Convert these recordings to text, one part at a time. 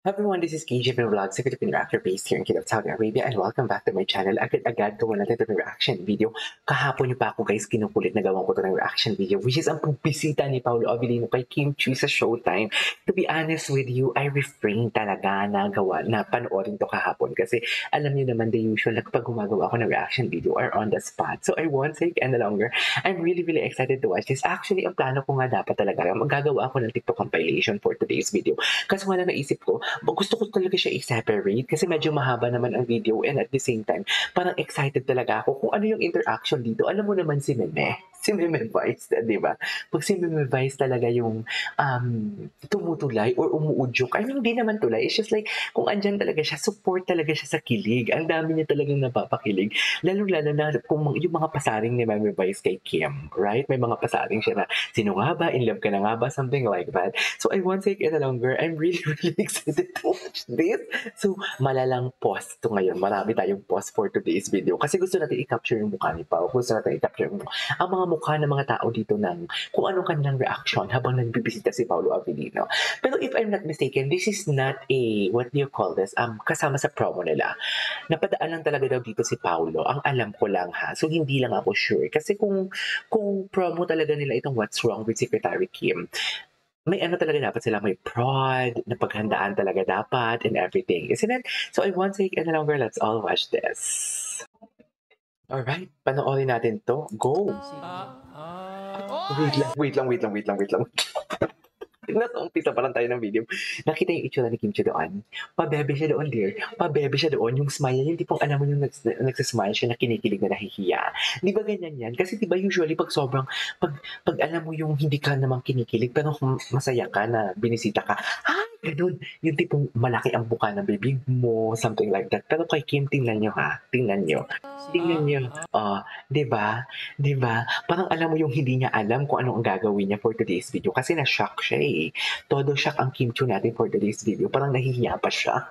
Hi everyone, this is KJ from Vlogs, a Filipino actor based here in Kingdom of Saudi Arabia, and welcome back to my channel. Agad-agad gawa natin ito ng reaction video. Kahapon niyo pa ako guys, kinukulit na gawan ko ito ng reaction video, which is ang pagbisita ni Paolo Abilino kay Kim Chiu sa Showtime. To be honest with you, I refrain talaga na panoorin to kahapon kasi alam niyo naman the usual na kapag gumagawa ako ng reaction video or on the spot. So I won't take any longer. I'm really excited to watch this. Actually, ang plano ko nga dapat talaga, magagawa ako ng TikTok compilation for today's video. Kasi wala naisip ko, gusto ko talaga siya i-separate kasi medyo mahaba naman ang video and at the same time, parang excited talaga ako kung ano yung interaction dito. Alam mo naman si Meme Vice, di ba? Pag si Meme Vice talaga yung tumutulay or umuudyok, I mean, hindi naman tulay. It's just like, kung andyan talaga siya, support talaga siya sa kilig. Ang dami niya talagang napapakilig. Lalo-lalo na kung yung mga pasaring ni Meme Vice kay Kim, right? May mga pasaring siya na, sino nga ba? In love ka na nga ba? Something like that. So I won't take it longer. I'm really excited to watch this. So, malalang pause to ngayon. Marami tayong pause for today's video. Kasi gusto natin i-capture yung mukha ni Pao. Gusto natin i-capture ang mga mukha ng mga tao dito ng kung anong kanilang reaction habang nagbibisita si Paolo Abilino. Pero if I'm not mistaken, this is not a, what do you call this? Kasama sa promo nila. Napadaan lang talaga daw dito si Paolo. Ang alam ko lang ha. So, hindi lang ako sure. Kasi kung promo talaga nila itong What's Wrong with Secretary Kim, may ano talaga dapat sila, may prod, na paghandaan talaga dapat and everything. Isn't it? So I won't take any longer. Let's all watch this. Alright, panoorin natin to. Go! Wait lang. Nasa umpisa pa lang tayo ng video. Nakita yung itsura ni Kim Chiu doon. Pabebe siya doon, dear. Pabebe siya doon. Yung smile niya, yung tipong alam mo yung nagsasmile siya na kinikilig na nahihiya. Di ba ganyan yan? Kasi di ba usually pag sobrang, pag alam mo yung hindi ka namang kinikilig, pero masaya ka na binisita ka, ganun. Yung tipong malaki ang buka ng bibig mo, something like that. Pero kay Kim, tingnan nyo ha. Tingnan nyo. Di ba? Parang alam mo yung hindi niya alam kung anong gagawin niya for today's video. Kasi na-shock siya eh. Todo shock ang Kim Chiu natin for today's video. Parang nahihiya pa siya.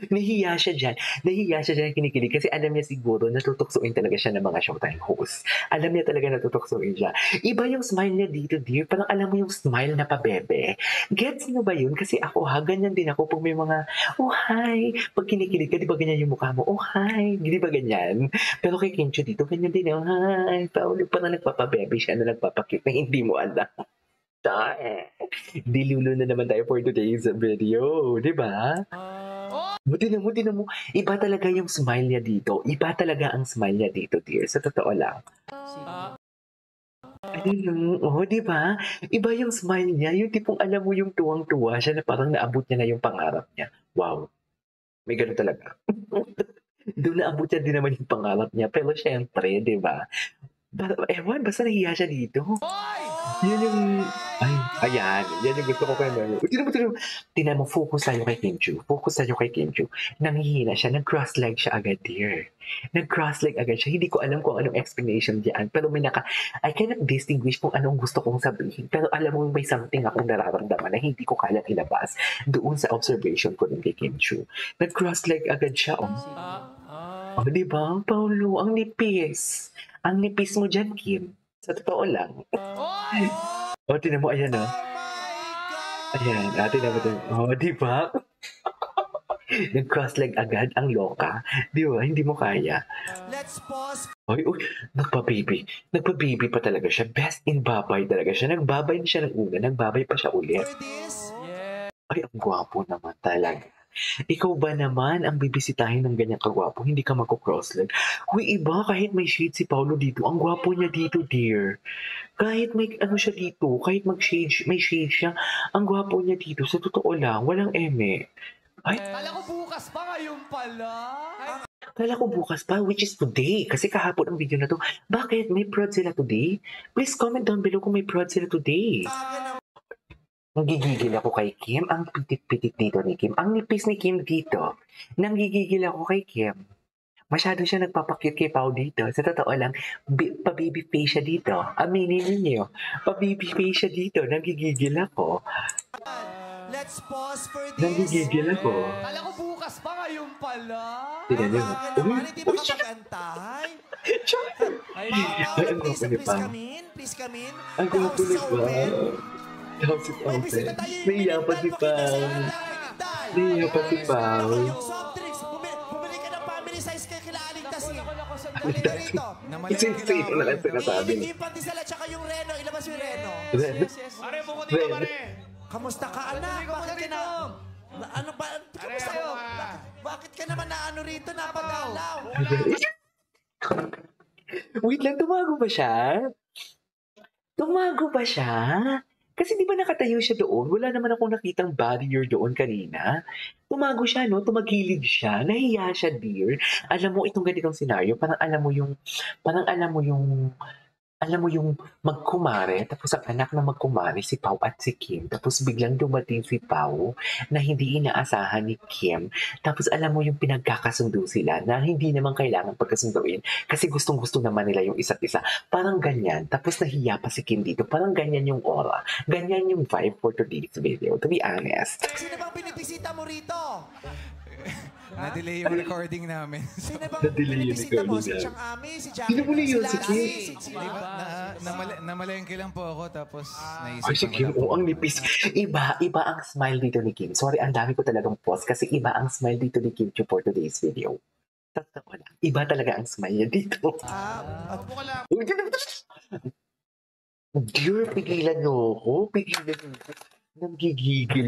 Nahihiya siya dyan, kinikilig. Kasi alam niya siguro, natutuksoin talaga siya ng mga Showtime host. Alam niya talaga natutuksoin siya. Iba yung smile niya dito, dear. Parang alam mo yung smile na pabebe. Gets mo ba yun? Kasi ako ganyan din ako pag may mga, oh hi, pag kinikilig ka, di ba ganyan yung mukha mo? Oh hi, di ba ganyan? Pero kay Kim Chiu dito, ganyan din, oh hi, Paolo, parang nagpapabebe siya na nagpapakit na hindi mo alam. Dilulo na naman tayo for today's video, di ba? Buti na mo. Iba talaga yung smile niya dito. Iba talaga ang smile niya dito, dear. Sa totoo lang. Ayun, di ba? Iba yung smile niya. Yung tipong alam mo yung tuwang-tuwa siya na parang naabot niya na yung pangarap niya. Wow. May ganun talaga. Doon naabot niya din naman yung pangarap niya. Pero syempre, di ba? Ewan, basta nahiya siya dito. Yan yung... Ayan. Yan yung gusto ko kayo. Tinan mo, focus tayo kay Kim Chiu. Nanghihina siya. Nag-cross leg siya agad, dear. Nag-cross leg agad siya. Hindi ko alam kung anong explanation diyan. Pero I cannot distinguish kung anong gusto kong sabihin. Pero alam mo, may something akong nararamdaman na hindi ko kayang ilabas doon sa observation ko din kay Kim Chiu. Nag-cross leg agad siya. Diba? Paolo, ang nipis. Ang nipis mo dyan, Kim. Sa totoo lang. Tinan mo, ayan Ayan, tinan mo. Diba? Nag-cross leg agad ang loka. Diba? Hindi mo kaya. Let's pause. Nagpa-baby. Nagpa-baby pa talaga siya. Best in babay talaga siya. Nagbabay na siya ng una. Nagbabay pa siya ulit. Ay, ang gwapo naman talaga. Ikaw ba naman ang bibisitahin ng ganyang kagwapo? Hindi ka magko-crossleg. Iba, kahit may shade si Paolo dito, ang gwapo niya dito, dear. Kahit may siya dito, kahit may shade siya, ang gwapo niya dito. Sa totoo lang, walang eme. Kala ko bukas pa, ngayon pala. Kala ko bukas pa, which is today. Kasi kahapon ang video na to. Bakit? May prod sila today? Please comment down below kung may prod sila today. Nanggigigil ako kay Kim. Ang pitit-pitit dito ni Kim. Ang nipis ni Kim dito. Nanggigigil ako kay Kim. Masyado siya nagpapakute kay Pao dito. Sa totoo lang, pa-baby face siya dito. Aminin ninyo. Pa-baby face siya dito. Nanggigigil ako. Let's pause for this. Nanggigigil ako. Kala ko bukas pa, ngayon pala. Tignan niyo. Bakit naman, hindi mo kapag-antay? Ay, Ay, ang Please, gwapo ni please Pao. come in. Please come in. Ang The gwapo house ni is Pao. open. The house is May open. bisita tayo. Naiya pa si Pao. Naiya pa si Pao. Yung soft drinks. Bumili ka ng family size kaya kila Aling Tasing. Halika rito. Sino na lang sinasabi. Yung pandesal at saka yung Reno. Ilabas yung Reno. Pare, buko dito, pare. Kamusta ka, anak? Bakit ka na... Ano ba? Kamusta ka? Bakit ka naman na ano rito? Napagalaw. Wait lang, tumago ba siya? Tumago ba siya? Kasi di ba nakatayo siya doon? Wala naman akong nakitang barrier doon kanina. Tumago siya, no? Tumagilid siya. Nahiya siya, dear. Alam mo, itong ganitong senaryo, alam mo yung magkumare, tapos ang anak na magkumare, si Pao at si Kim, tapos biglang dumating si Pao na hindi inaasahan ni Kim, tapos alam mo yung pinagkakasundo sila na hindi naman kailangan pagkasunduin kasi gustong-gusto naman nila yung isa't isa. Parang ganyan, tapos nahiya pa si Kim dito, parang ganyan yung aura, ganyan yung vibe for today's video, to be honest. Sino bang binibisita mo rito? Na-delay yung recording namin. Sino bang Na-delay yung binibisita mo? Si recording Chang Ami, si Jackie, Sino mo na yun? Si Kim? Namalengke lang po ako tapos naisip Ay, si ko Kim, wala po. ang nipis. Iba ang smile dito ni Kim. Sorry, ang dami ko talagang pause kasi iba ang smile dito ni Kim Chiu for today's video. Totoo lang. Iba talaga ang smile niya dito. Upo ka lang. Dear, pigilan niyo ako. Pigilan niyo ako. Nanggigigil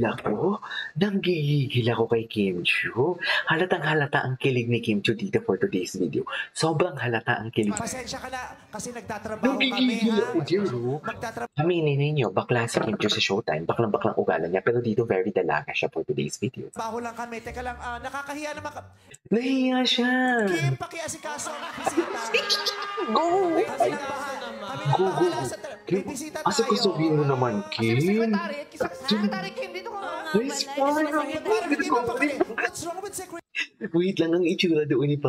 ako kay Kim Chiu. Halatang halata ang kilig ni Kim Chiu dito for today's video. Sobrang halata ang kilig. Pasensya ka na kasi nagtatrabaho kami, Nanggigigil ha? ako, dear. Magtatrabaho. Aminin ninyo, bakla si Kim Chiu sa Showtime. Baklang-baklang ugalan niya. Pero dito, very dalaga siya for today's video. Lang kami. Teka lang, nakakahiya naman ka. Nahiya siya. Kim, pakiasikaso ang bisita. Go! Kami nang bahala sa... May bisita tayo. Asa ko sabihin mo naman, Kim? Secretary Kim, dito ka. Ay, smile. Parang hindi mo pa kami. What's wrong with secretary? Wait lang, ang itsura doon ni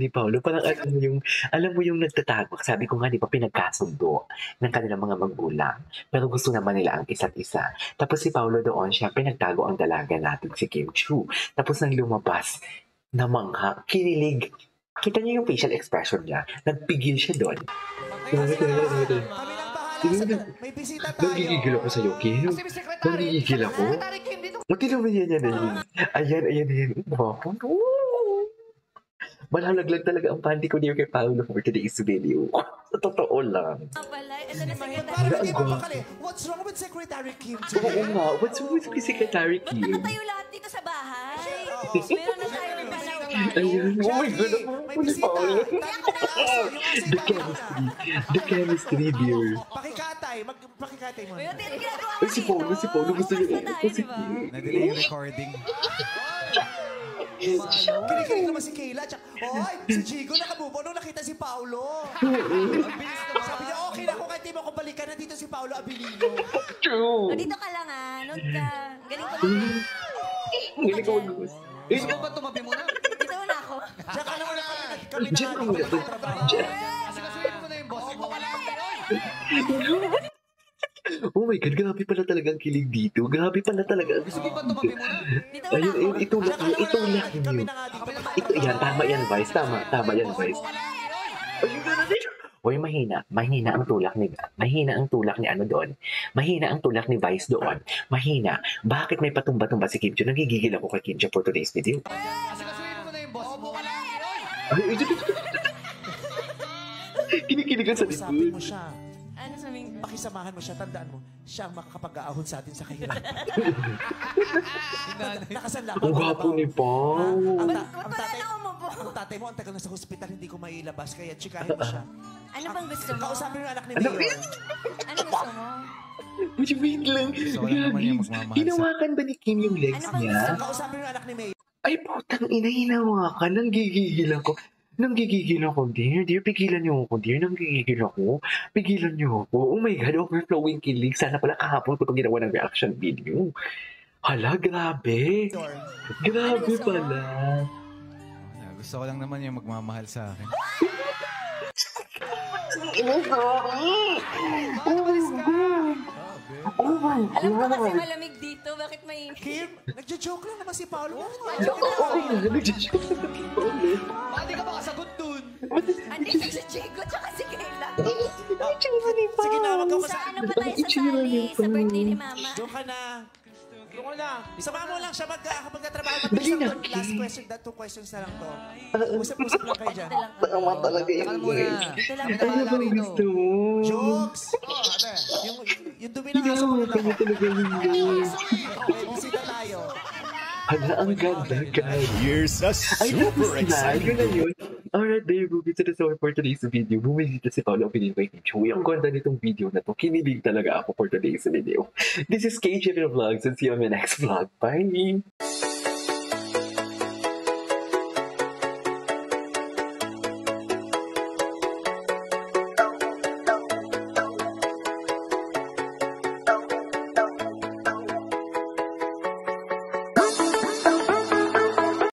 Paolo. Parang alam mo yung nagtatago. Sabi ko nga, di ba pinagkasundo ng kanilang mga magulang. Pero gusto naman nila ang isa't isa. Tapos si Paolo doon, syempre nagtago ang dalaga natin si Kim Chiu. Tapos nang lumabas, namangha, kinilig. Kita niyo yung facial expression niya. Nagpigil siya doon. Kami nang bahala sa... May bisita tayo. Nagigigil ako sa'yo, Kim. Nagigigil ako. Secretary Kim, dito ka. Mati naman yan. Ayan. Wapo. Malalaglag talaga ang panty ko niyo kay Paolo for today's video. Sa totoo lang. Parang hindi mo pakali. What's wrong with Secretary Kim? Oo nga, what's wrong with Secretary Ba't Kim? nakatayo lahat dito sa bahay? Meron na tayong panaw. Ayun, oh my God, Jackie, ang may huli bisita. Paolo. Tayo na aso. Yung aso The ibabaw na. chemistry, dear. Pakikatay mo. Ayun, ginagawa Ay, si Paolo gusto niya. Kasi, Na-delay yung recording. Kinikilig naman si Kayla. Oy, si Jigo nakabubo nung nakita si Paolo. Sabi niya, okay na kung kahit di mo ako balikan. Nandito si Paolo Abilino. true. O, dito ka lang Note ka. Galing ko. Ang galing ko mag-gusto. Gusto ba tumabi mo na? Dito na ako. Diyan ka na muna kami Diyan ka muna. Diyan. Asikasuhin mo na yung boss mo. Oh my God, grabe pala talaga ang kilig dito. Grabe pala talaga. Gusto mo ba tumabi mo na? Dito na ako. Ayun, itulak niyo. Kami na nga dito. Ito, yan, tama yan, Vice. Tama yan, Vice. Ayun na rin. Hoy, mahina ang tulak ni ano doon. Mahina ang tulak ni Vice doon. Mahina. Bakit may patumba-tumba si Kim Chiu? Nagigigil ako kay Kim Chiu for today's video. Asikasuhin mo na yung boss mo. Ay, kinikilig sa Usapin likod. mo siya. Ano sabihin? Pakisamahan mo siya. Tandaan mo, siya ang makakapag-aahon sa atin sa kahirapan. Nakasanla. Ang gwapo ni Pao. Ang Huwag ka tatay, na umupo. ang tatay mo, ang tagal na sa hospital, hindi ko mailabas. Kaya tsikahin mo siya. Ano bang gusto mo? Kausapin mo yung anak ni Ano? Mayor. Ano gusto mo? Wait lang. So, wala naman yung magmamahal sa... Hinawakan ba ni Kim yung legs Ano bang niya? gusto mo? Kausapin mo yung anak ni Mayor. Ay, putang ina, hinawakan. Nanggigigil ako, dear. Dear, pigilan niyo ako, dear. Nanggigigil ako. Pigilan niyo ako. Oh my God, overflowing kilig. Sana pala kahapon ko itong ginawa ng reaction video. Hala, grabe. Grabe pala. Gusto ko lang naman yung magmamahal sa akin. Oh my God. Oh my Alam ko kasi God! malamig dito. Bakit mainit? Kim, nagjo-joke lang naman si Paolo. Oo, nag-joke na ulit. Bakit di ka makasagot dun? Andito si Chico tsaka si Kayla. Sige na, wag ka Sa ano pa tayo sasali? Sa birthday ni Mama. Doon ka na. Doon ka na. Sama mo lang siya kapag natrabaho. Dali na, Last Kim. question, two questions na lang to. Usap-usap lang kayo dyan. Dito lang kami. Tama talaga Takal yun. muna. Dito lang Kami kami. Ano bahala bang rito. gusto mo? Jokes! Yung dumi ng aso mo Ginawa ka lang. na talaga yun. Okay, bisita tayo. Hala, ang ganda, guys. Here's a Ay, super tapos na. Yun na exciting yun. Alright, there you go. Ito na for today's video. Bumisita si Paolo ang pinivite ni Joey. Ang ganda nitong video na to. Kinilig talaga ako for today's video. This is KJ Vlogs and see you on my next vlog. Bye!